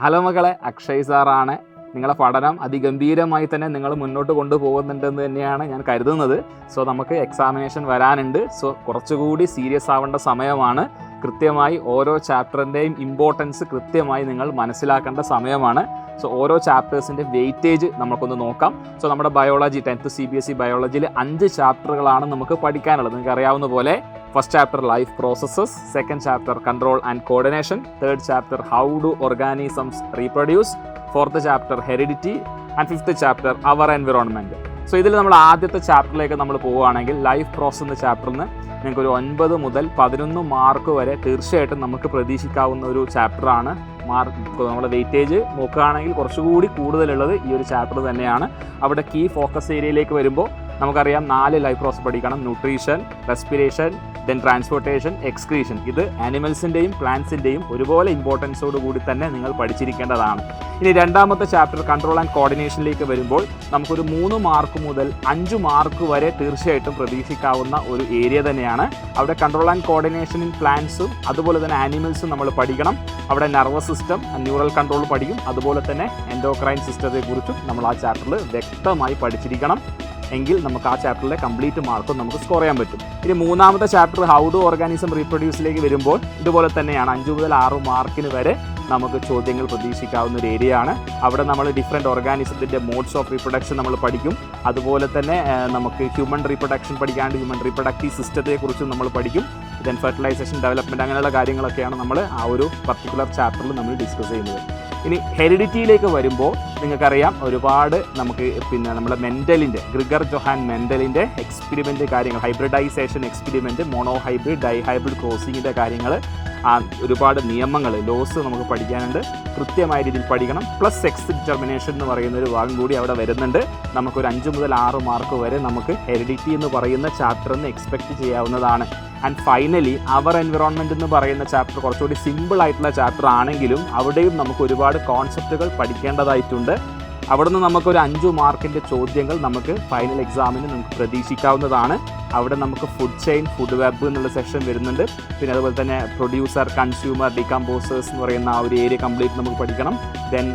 Hello മക്കളെ, അക്ഷയ് സാറാണ്. നിങ്ങളെ പഠനം അതിഗംഭീരമായി തന്നെ നിങ്ങൾ മുന്നോട്ട് കൊണ്ടുപോകുന്നുണ്ടെന്ന് തന്നെയാണ് ഞാൻ കരുതുന്നത്. സോ നമുക്ക് എക്സാമിനേഷൻ വരാനുണ്ട്. സോ കുറച്ചുകൂടി സീരിയസ് ആവേണ്ട സമയമാണ്. കൃത്യമായി ഓരോ ചാപ്റ്ററിൻ്റെയും ഇമ്പോർട്ടൻസ് കൃത്യമായി നിങ്ങൾ മനസ്സിലാക്കേണ്ട സമയമാണ്. സോ ഓരോ ചാപ്റ്റേഴ്സിൻ്റെ വെയിറ്റേജ് നമുക്കൊന്ന് നോക്കാം. സോ നമ്മുടെ ബയോളജി 10th CBSE ബയോളജിയിൽ 5 ചാപ്റ്ററുകളാണ് നമുക്ക് പഠിക്കാനുള്ളത്. നിങ്ങൾക്ക് അറിയാവുന്ന പോലെ first chapter life processes, second chapter control and coordination, third chapter how do organisms reproduce, fourth chapter heredity and fifth chapter our environment. So ഇതിൽ നമ്മൾ ആദ്യത്തെ ചാപ്റ്ററിലേക്ക് നമ്മൾ പോവുകയാണെങ്കിൽ ലൈഫ് പ്രോസസ് എന്ന ചാപ്റ്ററിന് നിങ്ങൾക്ക് ഒരു 9 മുതൽ 11 മാർക്ക് വരെ തീർച്ചയായിട്ടും നമുക്ക് പ്രതീക്ഷിക്കാവുന്ന ഒരു ചാപ്റ്ററാണ്. നമ്മുടെ വെയിറ്റേജ് നോക്കുകയാണെങ്കിൽ കുറച്ചുകൂടി കൂടുതലുള്ളത് ഈ ഒരു ചാപ്റ്റർ തന്നെയാണ്. അവിടെ കീ ഫോക്കസ് ഏരിയയിലേക്ക് വരുമ്പോൾ നമുക്കറിയാം 4 ലൈഫ് പ്രോസസ് പഠിക്കണം. Nutrition, respiration, then transportation, excretion. ഇത് ആനിമൽസിൻ്റെയും പ്ലാന്റ്സിൻ്റെയും ഒരുപോലെ ഇമ്പോർട്ടൻസോട് കൂടി തന്നെ നിങ്ങൾ പഠിച്ചിരിക്കേണ്ടതാണ്. ഇനി രണ്ടാമത്തെ ചാപ്റ്റർ കൺട്രോൾ ആൻഡ് കോർഡിനേഷനിലേക്ക് വരുമ്പോൾ നമുക്കൊരു 3 മാർക്ക് മുതൽ 5 മാർക്ക് വരെ തീർച്ചയായിട്ടും പ്രതീക്ഷിക്കാവുന്ന ഒരു ഏരിയ തന്നെയാണ്. അവിടെ കൺട്രോൾ ആൻഡ് കോർഡിനേഷൻ ഇൻ പ്ലാന്റ്സും അതുപോലെ തന്നെ ആനിമൽസും നമ്മൾ പഠിക്കണം. അവിടെ നെർവസ് സിസ്റ്റം, ന്യൂറൽ കൺട്രോൾ പഠിക്കും. അതുപോലെ തന്നെ എൻഡോക്രൈൻ സിസ്റ്റത്തെക്കുറിച്ചും നമ്മൾ ആ ചാപ്റ്ററിൽ വ്യക്തമായി പഠിച്ചിരിക്കണം. എങ്കിൽ നമുക്ക് ആ ചാപ്റ്ററിലെ കംപ്ലീറ്റ് മാർക്കും നമുക്ക് സ്കോർ ചെയ്യാൻ പറ്റും. ഇനി മൂന്നാമത്തെ ചാപ്റ്റർ ഹൗ ഡു ഓർഗാനിസം റീപ്രൊഡ്യൂസിലേക്ക് വരുമ്പോൾ ഇതുപോലെ തന്നെയാണ്. 5 മുതൽ 6 മാർക്കിന് വരെ നമുക്ക് ചോദ്യങ്ങൾ പ്രതീക്ഷിക്കാവുന്ന ഒരു ഏരിയ ആണ്. അവിടെ നമ്മൾ ഡിഫറെൻറ്റ് ഓർഗാനിസത്തിൻ്റെ മോഡ്സ് ഓഫ് റീപ്രൊഡക്ഷൻ നമ്മൾ പഠിക്കും. അതുപോലെ തന്നെ നമുക്ക് ഹ്യൂമൻ റീപ്രൊഡക്ഷൻ പഠിക്കാണ്ട് ഹ്യൂമൻ റീപ്രൊഡക്റ്റീവ് സിസ്റ്റത്തെക്കുറിച്ചും നമ്മൾ പഠിക്കും. ദെൻ ഫെർട്ടിലൈസേഷൻ, ഡെവലപ്മെൻറ്റ്, അങ്ങനെയുള്ള കാര്യങ്ങളൊക്കെയാണ് നമ്മൾ ആ ഒരു പർട്ടിക്കുലർ ചാപ്റ്ററിൽ നമ്മൾ ഡിസ്കസ് ചെയ്യുന്നത്. ഇനി ഹെറിഡിറ്റിയിലേക്ക് വരുമ്പോൾ നിങ്ങൾക്കറിയാം ഒരുപാട് നമുക്ക് നമ്മുടെ മെൻഡലിൻ്റെ ഗ്രിഗർ ജൊഹാൻ മെൻഡലിൻ്റെ എക്സ്പെരിമെൻ്റ് കാര്യങ്ങൾ, hybridization experiment, monohybrid, dihybrid ക്രോസിങ്ങിൻ്റെ കാര്യങ്ങൾ, ഒരുപാട് നിയമങ്ങൾ, ലോസ് നമുക്ക് പഠിക്കാനുണ്ട്. കൃത്യമായ രീതിയിൽ പഠിക്കണം. പ്ലസ് സെക്സ് ഡിറ്റർമിനേഷൻ എന്ന് പറയുന്ന ഒരു ഭാഗം കൂടി അവിടെ വരുന്നുണ്ട്. നമുക്കൊരു 5 മുതൽ 6 മാർക്ക് വരെ നമുക്ക് ഹെറിഡിറ്റി എന്ന് പറയുന്ന ചാപ്റ്ററിൽ നിന്ന് എക്സ്പെക്റ്റ് ചെയ്യാവുന്നതാണ്. ആൻഡ് ഫൈനലി അവർ എൻവിറോൺമെൻറ്റ് എന്ന് പറയുന്ന ചാപ്റ്റർ കുറച്ചുകൂടി സിമ്പിൾ ആയിട്ടുള്ള ചാപ്റ്റർ ആണെങ്കിലും അവിടെയും നമുക്ക് ഒരുപാട് കോൺസെപ്റ്റുകൾ പഠിക്കേണ്ടതായിട്ടുണ്ട്. അവിടെ നിന്ന് നമുക്കൊരു 5 മാർക്കിൻ്റെ ചോദ്യങ്ങൾ നമുക്ക് ഫൈനൽ എക്സാമിന് നമുക്ക് പ്രതീക്ഷിക്കാവുന്നതാണ്. അവിടെ നമുക്ക് ഫുഡ് ചെയിൻ, ഫുഡ് വെബ് എന്നുള്ള സെക്ഷൻ വരുന്നുണ്ട്. പിന്നെ അതുപോലെ തന്നെ പ്രൊഡ്യൂസർ, കൺസ്യൂമർ, ഡികമ്പോസേഴ്സ് എന്ന് പറയുന്ന ആ ഒരു ഏരിയ കംപ്ലീറ്റ് നമുക്ക് പഠിക്കണം. Then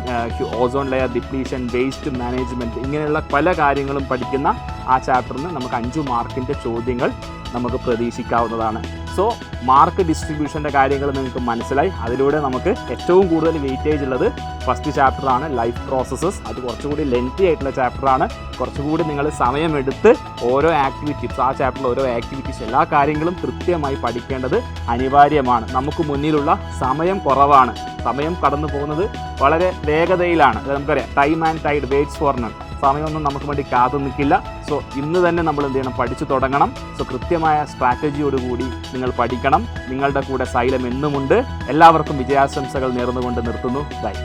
ozone layer depletion, waste management, ഇങ്ങനെയുള്ള പല കാര്യങ്ങളും പഠിക്കുന്ന ആ ചാപ്റ്ററിന് നമുക്ക് 5 മാർക്കിൻ്റെ ചോദ്യങ്ങൾ നമുക്ക് പ്രതീക്ഷിക്കാവുന്നതാണ്. സോ മാർക്ക് ഡിസ്ട്രിബ്യൂഷൻ്റെ കാര്യങ്ങൾ നിങ്ങൾക്ക് മനസ്സിലായി. അതിലൂടെ നമുക്ക് ഏറ്റവും കൂടുതൽ വെയിറ്റേജ് ഉള്ളത് ഫസ്റ്റ് ചാപ്റ്ററാണ് ലൈഫ് പ്രോസസ്സസ്. അത് കുറച്ചുകൂടി ലെങ്തി ആയിട്ടുള്ള ചാപ്റ്ററാണ്. കുറച്ചുകൂടി നിങ്ങൾ സമയമെടുത്ത് ഓരോ ആക്ടിവിറ്റീസ്, ആ ചാപ്റ്ററിൽ ഓരോ ആക്ടിവിറ്റീസ്, എല്ലാ കാര്യങ്ങളും കൃത്യമായി പഠിക്കേണ്ടത് അനിവാര്യമാണ്. നമുക്ക് മുന്നിലുള്ള സമയം കുറവാണ്. സമയം കടന്നു പോകുന്നത് വളരെ വേഗതയിലാണ്. നമുക്കറിയാം time and tide waits for none. സമയമൊന്നും നമുക്ക് വേണ്ടി കാത്തു നിൽക്കില്ല. സോ ഇന്ന് തന്നെ നമ്മൾ എന്ത് ചെയ്യണം? പഠിച്ചു തുടങ്ങണം. സോ കൃത്യമായ സ്ട്രാറ്റജിയോടുകൂടി നിങ്ങൾ പഠിക്കണം. നിങ്ങളുടെ കൂടെ സൈലം എന്നുമുണ്ട്. എല്ലാവർക്കും വിജയാശംസകൾ നേർന്നുകൊണ്ട് നിർത്തുന്നു. ബൈ.